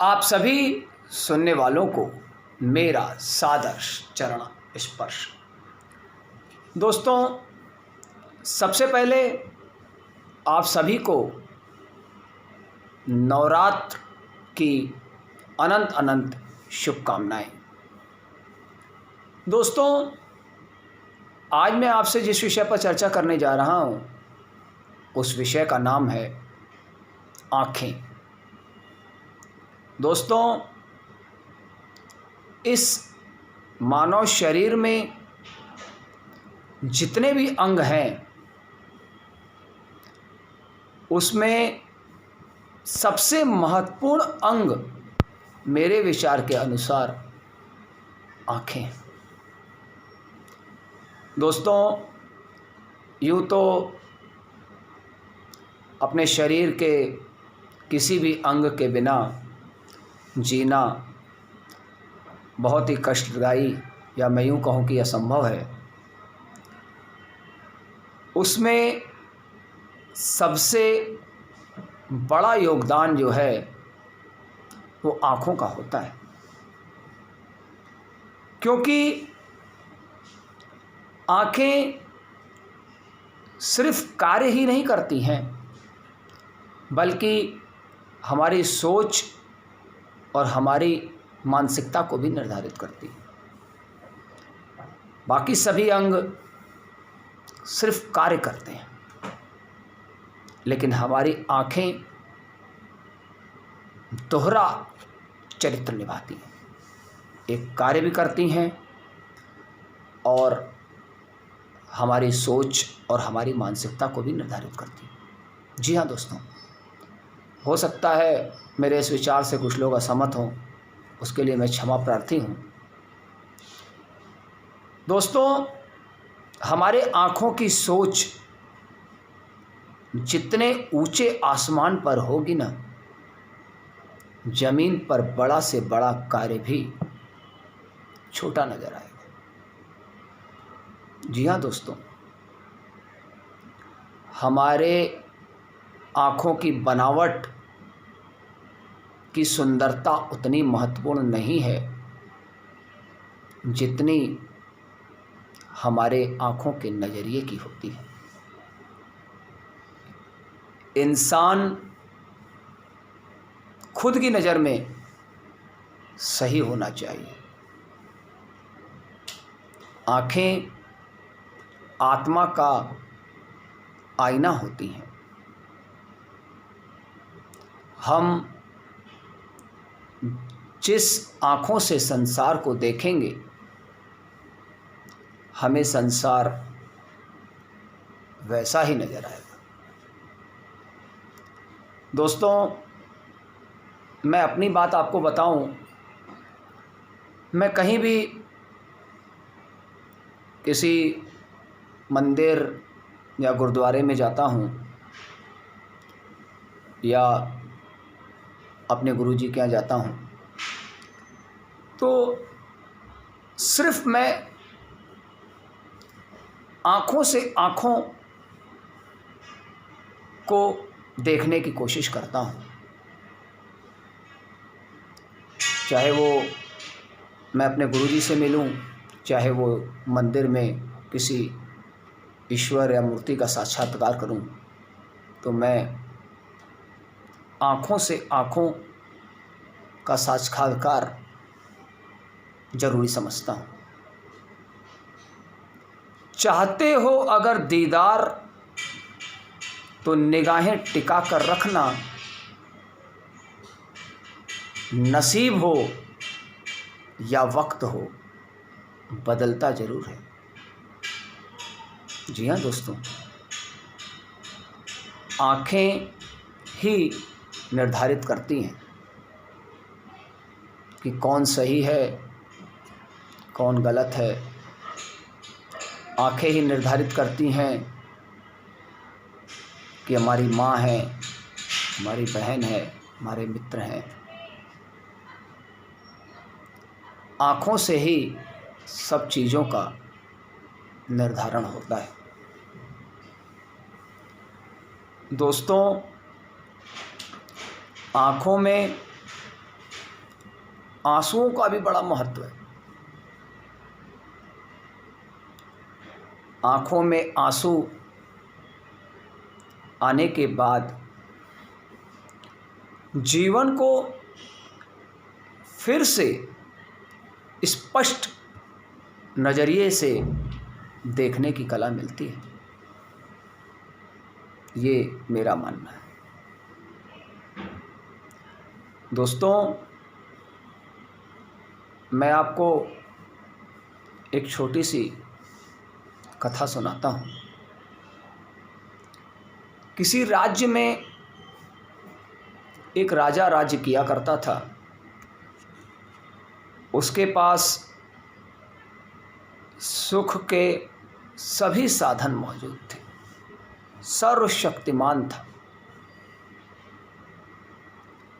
आप सभी सुनने वालों को मेरा सादर चरण स्पर्श। दोस्तों, सबसे पहले आप सभी को नवरात्र की अनंत अनंत शुभकामनाएं। दोस्तों, आज मैं आपसे जिस विषय पर चर्चा करने जा रहा हूं, उस विषय का नाम है आँखें। दोस्तों, इस मानव शरीर में जितने भी अंग हैं, उसमें सबसे महत्वपूर्ण अंग मेरे विचार के अनुसार आँखें। दोस्तों, यूँ तो अपने शरीर के किसी भी अंग के बिना जीना बहुत ही कष्टदायी, या मैं यूँ कहूँ कि असंभव है। उसमें सबसे बड़ा योगदान जो है वो आँखों का होता है, क्योंकि आँखें सिर्फ कार्य ही नहीं करती हैं, बल्कि हमारी सोच और हमारी मानसिकता को भी निर्धारित करती है। बाकी सभी अंग सिर्फ कार्य करते हैं, लेकिन हमारी आँखें दोहरा चरित्र निभाती हैं। एक कार्य भी करती हैं और हमारी सोच और हमारी मानसिकता को भी निर्धारित करती हैं। जी हाँ दोस्तों, हो सकता है मेरे इस विचार से कुछ लोग असहमत हों, उसके लिए मैं क्षमा प्रार्थी हूँ। दोस्तों, हमारे आँखों की सोच जितने ऊंचे आसमान पर होगी ना, जमीन पर बड़ा से बड़ा कार्य भी छोटा नजर आएगा। जी हाँ दोस्तों, हमारे आँखों की बनावट की सुंदरता उतनी महत्वपूर्ण नहीं है जितनी हमारे आँखों के नज़रिए की होती है। इंसान खुद की नज़र में सही होना चाहिए। आँखें आत्मा का आईना होती हैं। हम जिस आँखों से संसार को देखेंगे, हमें संसार वैसा ही नज़र आएगा। दोस्तों, मैं अपनी बात आपको बताऊं, मैं कहीं भी किसी मंदिर या गुरुद्वारे में जाता हूं, या अपने गुरुजी के यहाँ जाता हूं, तो सिर्फ मैं आँखों से आँखों को देखने की कोशिश करता हूँ। चाहे वो मैं अपने गुरुजी से मिलूं, चाहे वो मंदिर में किसी ईश्वर या मूर्ति का साक्षात्कार करूं, तो मैं आँखों से आँखों का साक्षात्कार जरूरी समझता हूँ। चाहते हो अगर दीदार, तो निगाहें टिका कर रखना, नसीब हो या वक्त हो, बदलता जरूर है। जी हाँ दोस्तों, आँखें ही निर्धारित करती हैं कि कौन सही है, कौन गलत है। आँखें ही निर्धारित करती हैं कि हमारी माँ है, हमारी बहन है, हमारे मित्र हैं। आँखों से ही सब चीज़ों का निर्धारण होता है। दोस्तों, आँखों में आंसुओं का भी बड़ा महत्व है। आंखों में आंसू आने के बाद जीवन को फिर से स्पष्ट नज़रिए से देखने की कला मिलती है। ये मेरा मानना है। दोस्तों, मैं आपको एक छोटी सी कथा सुनाता हूँ। किसी राज्य में एक राजा राज्य किया करता था। उसके पास सुख के सभी साधन मौजूद थे, सर्वशक्तिमान था।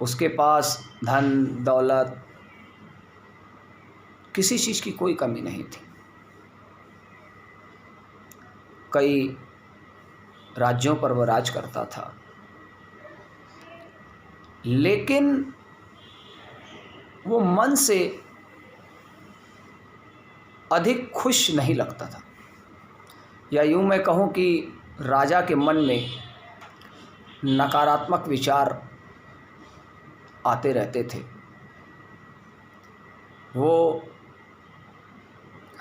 उसके पास धन दौलत, किसी चीज़ की कोई कमी नहीं थी। कई राज्यों पर वह राज करता था, लेकिन वो मन से अधिक खुश नहीं लगता था। या यूँ मैं कहूँ कि राजा के मन में नकारात्मक विचार आते रहते थे। वो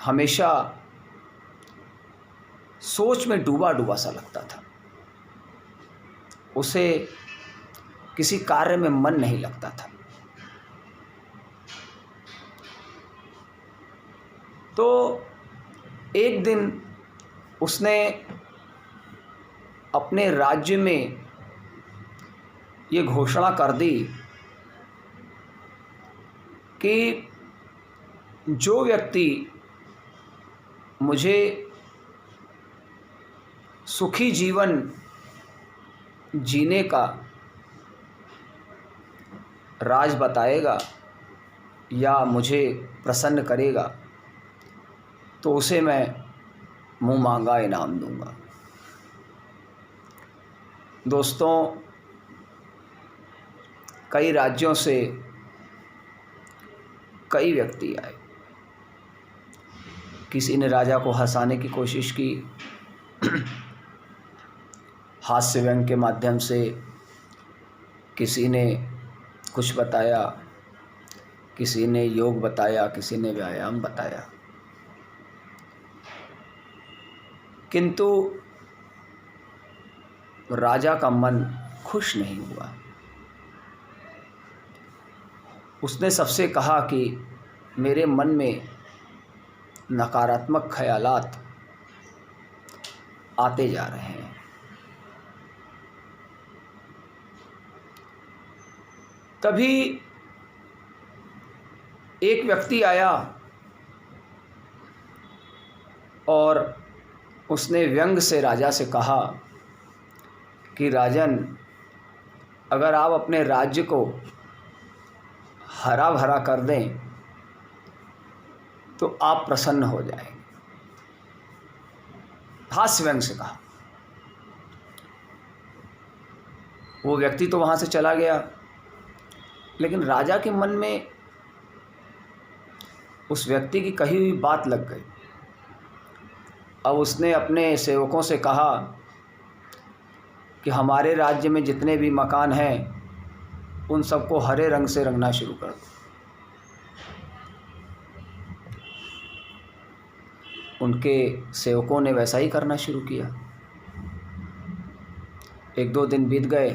हमेशा सोच में डूबा डूबा सा लगता था। उसे किसी कार्य में मन नहीं लगता था। तो एक दिन उसने अपने राज्य में ये घोषणा कर दी कि जो व्यक्ति मुझे सुखी जीवन जीने का राज बताएगा या मुझे प्रसन्न करेगा, तो उसे मैं मुँह मांगा इनाम दूंगा। दोस्तों, कई राज्यों से कई व्यक्ति आए। किसी ने राजा को हंसाने की कोशिश की, हास्य व्यंग के माध्यम से। किसी ने कुछ बताया, किसी ने योग बताया, किसी ने व्यायाम बताया, किंतु राजा का मन खुश नहीं हुआ। उसने सबसे कहा कि मेरे मन में नकारात्मक ख्यालात आते जा रहे हैं। तभी एक व्यक्ति आया और उसने व्यंग से राजा से कहा कि राजन, अगर आप अपने राज्य को हरा भरा कर दें तो आप प्रसन्न हो जाएंगे। हास्य व्यंग से कहा। वो व्यक्ति तो वहाँ से चला गया, लेकिन राजा के मन में उस व्यक्ति की कही हुई बात लग गई। अब उसने अपने सेवकों से कहा कि हमारे राज्य में जितने भी मकान हैं उन सबको हरे रंग से रंगना शुरू कर दो। उनके सेवकों ने वैसा ही करना शुरू किया। एक दो दिन बीत गए,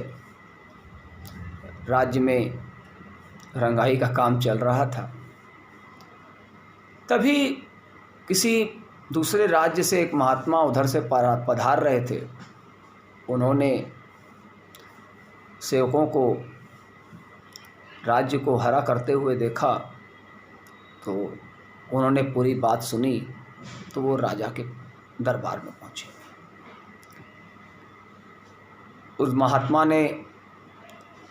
राज्य में रंगाई का काम चल रहा था। तभी किसी दूसरे राज्य से एक महात्मा उधर से पधार रहे थे। उन्होंने सेवकों को राज्य को हरा करते हुए देखा, तो उन्होंने पूरी बात सुनी, तो वो राजा के दरबार में पहुँचे। उस महात्मा ने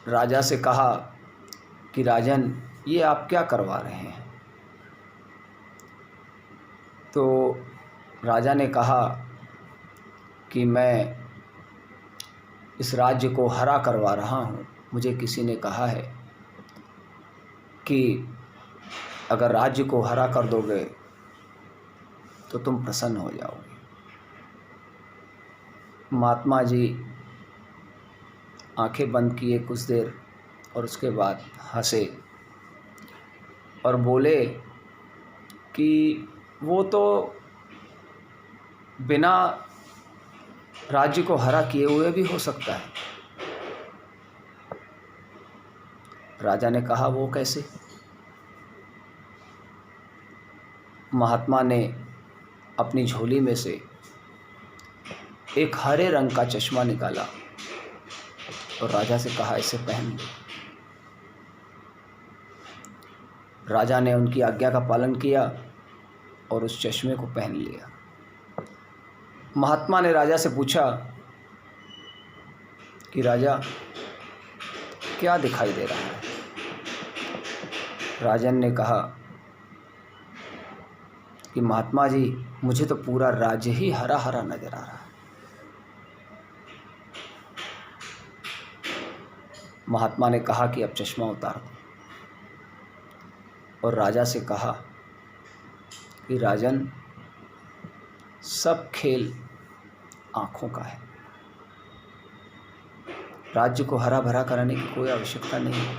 राजा से कहा कि राजन, ये आप क्या करवा रहे हैं? तो राजा ने कहा कि मैं इस राज्य को हरा करवा रहा हूँ। मुझे किसी ने कहा है कि अगर राज्य को हरा कर दोगे तो तुम प्रसन्न हो जाओगे। महात्मा जी आंखें बंद किए कुछ देर और उसके बाद हंसे और बोले कि वो तो बिना राज्य को हरा किए हुए भी हो सकता है। राजा ने कहा, वो कैसे? महात्मा ने अपनी झोली में से एक हरे रंग का चश्मा निकाला और राजा से कहा, इसे पहन लो। राजा ने उनकी आज्ञा का पालन किया और उस चश्मे को पहन लिया। महात्मा ने राजा से पूछा कि राजा, क्या दिखाई दे रहा है? राजन ने कहा कि महात्मा जी, मुझे तो पूरा राज्य ही हरा हरा नजर आ रहा है। महात्मा ने कहा कि अब चश्मा उतार दो और राजा से कहा कि राजन, सब खेल आँखों का है। राज्य को हरा भरा कराने की कोई आवश्यकता नहीं है।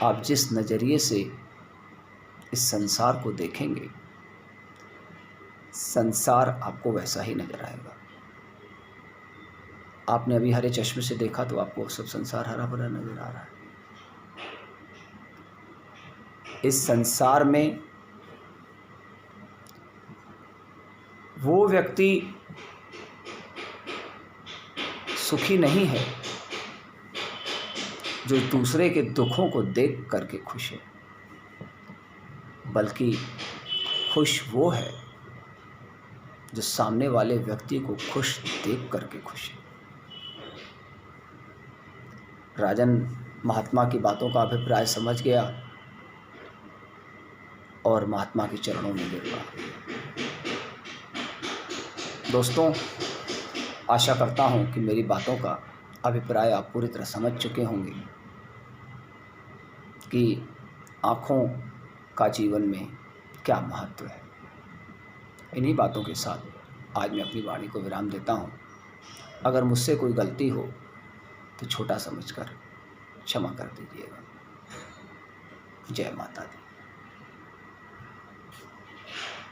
आप जिस नज़रिए से इस संसार को देखेंगे, संसार आपको वैसा ही नजर आएगा। आपने अभी हरे चश्मे से देखा तो आपको सब संसार हरा भरा नजर आ रहा है। इस संसार में वो व्यक्ति सुखी नहीं है जो दूसरे के दुखों को देख करके खुश है, बल्कि खुश वो है जो सामने वाले व्यक्ति को खुश देख करके खुश है। राजन महात्मा की बातों का अभिप्राय समझ गया और महात्मा के चरणों में गिर पड़ा। दोस्तों, आशा करता हूं कि मेरी बातों का अभिप्राय आप पूरी तरह समझ चुके होंगे कि आँखों का जीवन में क्या महत्व है। इन्हीं बातों के साथ आज मैं अपनी वाणी को विराम देता हूं। अगर मुझसे कोई गलती हो तो छोटा समझकर क्षमा कर दीजिएगा। जय माता दी।